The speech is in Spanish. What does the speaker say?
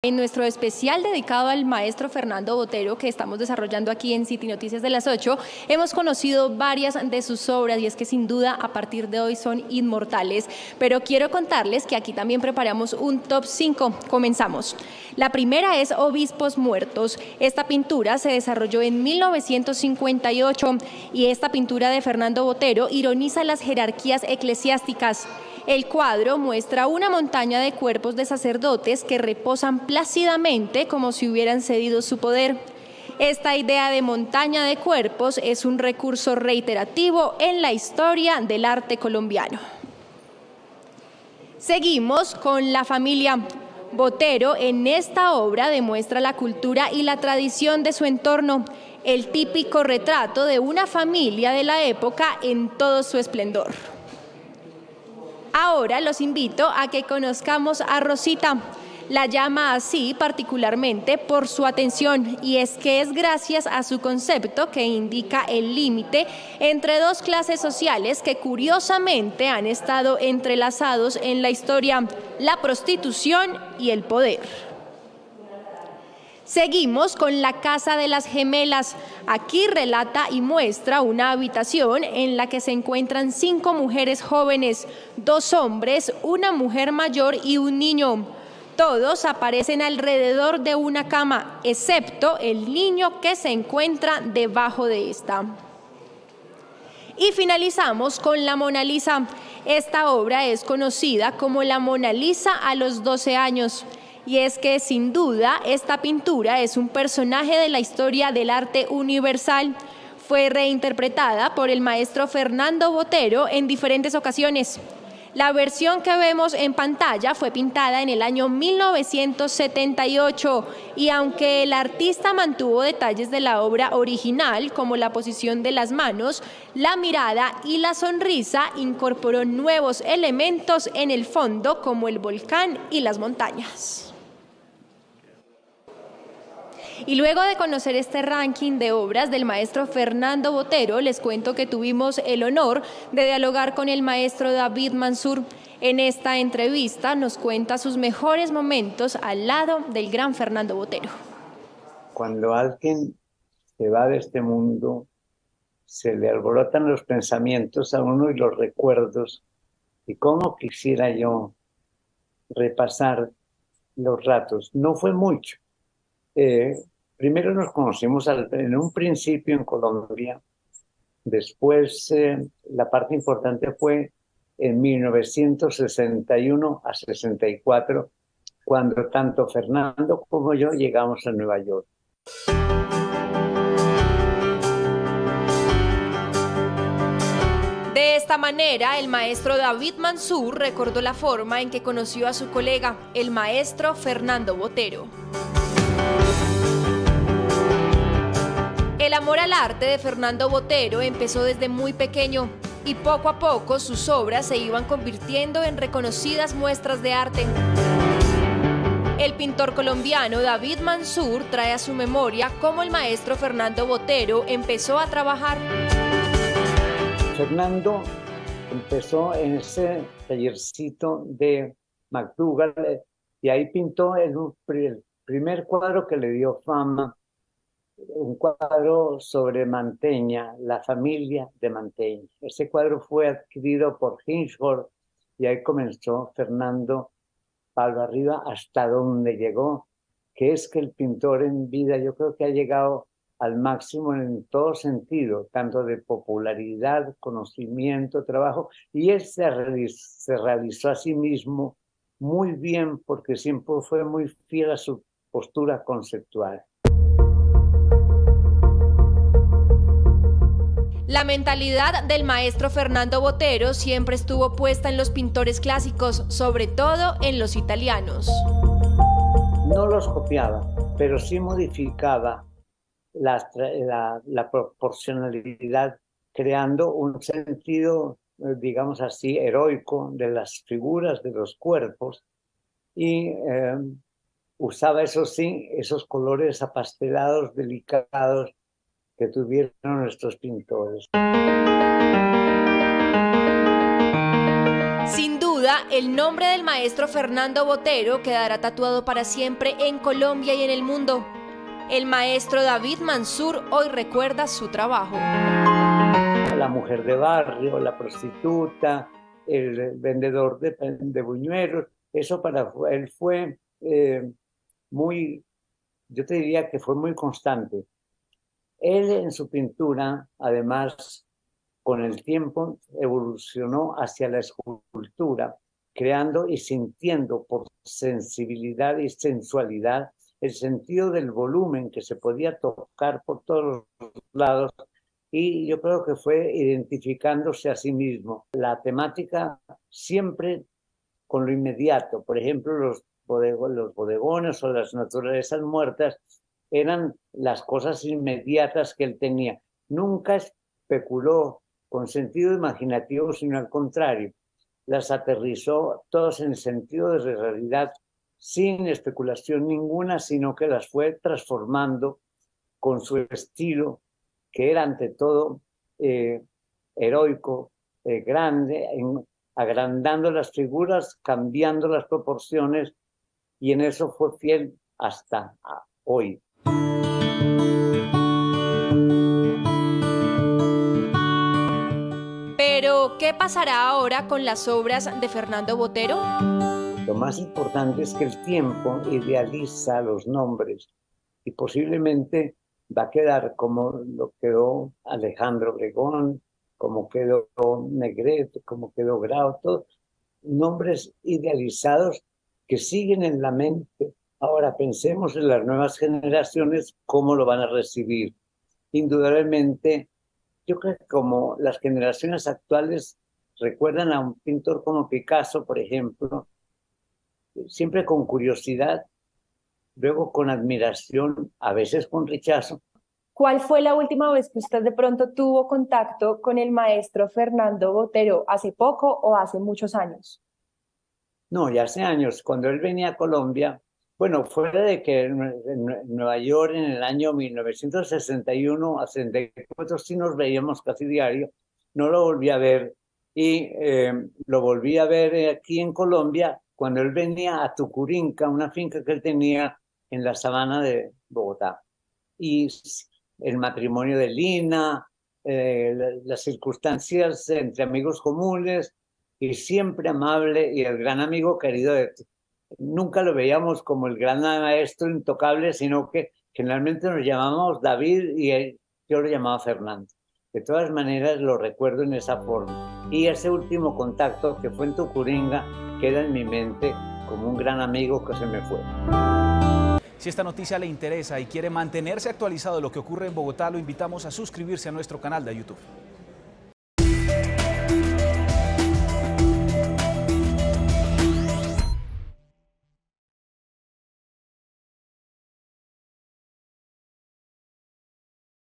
En nuestro especial dedicado al maestro Fernando Botero, que estamos desarrollando aquí en City Noticias de las 8, hemos conocido varias de sus obras y es que sin duda a partir de hoy son inmortales. Pero quiero contarles que aquí también preparamos un top 5. Comenzamos. La primera es Obispos Muertos. Esta pintura se desarrolló en 1958 y esta pintura de Fernando Botero ironiza las jerarquías eclesiásticas. El cuadro muestra una montaña de cuerpos de sacerdotes que reposan plácidamente como si hubieran cedido su poder. Esta idea de montaña de cuerpos es un recurso reiterativo en la historia del arte colombiano. Seguimos con La familia. Botero en esta obra demuestra la cultura y la tradición de su entorno, el típico retrato de una familia de la época en todo su esplendor. Ahora los invito a que conozcamos a Rosita. La llama así particularmente por su atención, y es que es gracias a su concepto que indica el límite entre dos clases sociales que curiosamente han estado entrelazados en la historia: la prostitución y el poder. Seguimos con La casa de las gemelas. Aquí relata y muestra una habitación en la que se encuentran 5 mujeres jóvenes, 2 hombres, una mujer mayor y un niño. Todos aparecen alrededor de una cama, excepto el niño que se encuentra debajo de esta. Y finalizamos con La Mona Lisa. Esta obra es conocida como la Mona Lisa a los 12 años. Y es que sin duda esta pintura es un personaje de la historia del arte universal. Fue reinterpretada por el maestro Fernando Botero en diferentes ocasiones. La versión que vemos en pantalla fue pintada en el año 1978 y aunque el artista mantuvo detalles de la obra original como la posición de las manos, la mirada y la sonrisa, incorporó nuevos elementos en el fondo como el volcán y las montañas. Y luego de conocer este ranking de obras del maestro Fernando Botero, les cuento que tuvimos el honor de dialogar con el maestro David Mansur. En esta entrevista nos cuenta sus mejores momentos al lado del gran Fernando Botero. Cuando alguien se va de este mundo, se le alborotan los pensamientos a uno y los recuerdos. Y cómo quisiera yo repasar los ratos. No fue mucho. Primero nos conocimos en un principio en Colombia, después la parte importante fue en 1961 a 64, cuando tanto Fernando como yo llegamos a Nueva York. De esta manera, el maestro David Mansur recordó la forma en que conoció a su colega, el maestro Fernando Botero. El amor al arte de Fernando Botero empezó desde muy pequeño y poco a poco sus obras se iban convirtiendo en reconocidas muestras de arte. El pintor colombiano David Mansur trae a su memoria cómo el maestro Fernando Botero empezó a trabajar. Fernando empezó en ese tallercito de McDougall y ahí pintó el primer cuadro que le dio fama, un cuadro sobre Mantegna, la familia de Mantegna. Ese cuadro fue adquirido por Hinsford y ahí comenzó Fernando palo arriba hasta donde llegó, que es que el pintor en vida yo creo que ha llegado al máximo en todo sentido, tanto de popularidad, conocimiento, trabajo, y él se realizó a sí mismo muy bien porque siempre fue muy fiel a su postura conceptual. La mentalidad del maestro Fernando Botero siempre estuvo puesta en los pintores clásicos, sobre todo en los italianos. No los copiaba, pero sí modificaba la proporcionalidad, creando un sentido, digamos así, heroico de las figuras, de los cuerpos, y usaba, eso sí, esos colores apastelados, delicados, que tuvieron nuestros pintores. Sin duda, el nombre del maestro Fernando Botero quedará tatuado para siempre en Colombia y en el mundo. El maestro David Mansur hoy recuerda su trabajo. La mujer de barrio, la prostituta, el vendedor de buñuelos, eso para él fue muy, yo te diría que fue muy constante. Él en su pintura, además, con el tiempo evolucionó hacia la escultura, creando y sintiendo por sensibilidad y sensualidad el sentido del volumen que se podía tocar por todos los lados, y yo creo que fue identificándose a sí mismo. La temática siempre con lo inmediato, por ejemplo, los bodegones o las naturalezas muertas eran las cosas inmediatas que él tenía. Nunca especuló con sentido imaginativo, sino al contrario, las aterrizó todas en el sentido de realidad, sin especulación ninguna, sino que las fue transformando con su estilo, que era ante todo heroico, grande, agrandando las figuras, cambiando las proporciones, y en eso fue fiel hasta hoy. Pero, ¿qué pasará ahora con las obras de Fernando Botero? Lo más importante es que el tiempo idealiza los nombres y posiblemente va a quedar como lo quedó Alejandro Obregón, como quedó Negrete, como quedó Grau, todos nombres idealizados que siguen en la mente. Ahora pensemos en las nuevas generaciones, cómo lo van a recibir. Indudablemente, yo creo que como las generaciones actuales recuerdan a un pintor como Picasso, por ejemplo, siempre con curiosidad, luego con admiración, a veces con rechazo. ¿Cuál fue la última vez que usted de pronto tuvo contacto con el maestro Fernando Botero? ¿Hace poco o hace muchos años? No, ya hace años, cuando él venía a Colombia, bueno, fuera de que en Nueva York en el año 1961 a 64 sí nos veíamos casi diario, no lo volví a ver, y lo volví a ver aquí en Colombia cuando él venía a Tucurinca, una finca que él tenía en la sabana de Bogotá. Y el matrimonio de Lina, las circunstancias entre amigos comunes, y siempre amable, y el gran amigo querido nunca lo veíamos como el gran maestro intocable, sino que generalmente nos llamamos David y yo lo llamaba Fernando. De todas maneras lo recuerdo en esa forma. Y ese último contacto que fue en Tucuringa queda en mi mente como un gran amigo que se me fue. Si esta noticia le interesa y quiere mantenerse actualizado de lo que ocurre en Bogotá, lo invitamos a suscribirse a nuestro canal de YouTube.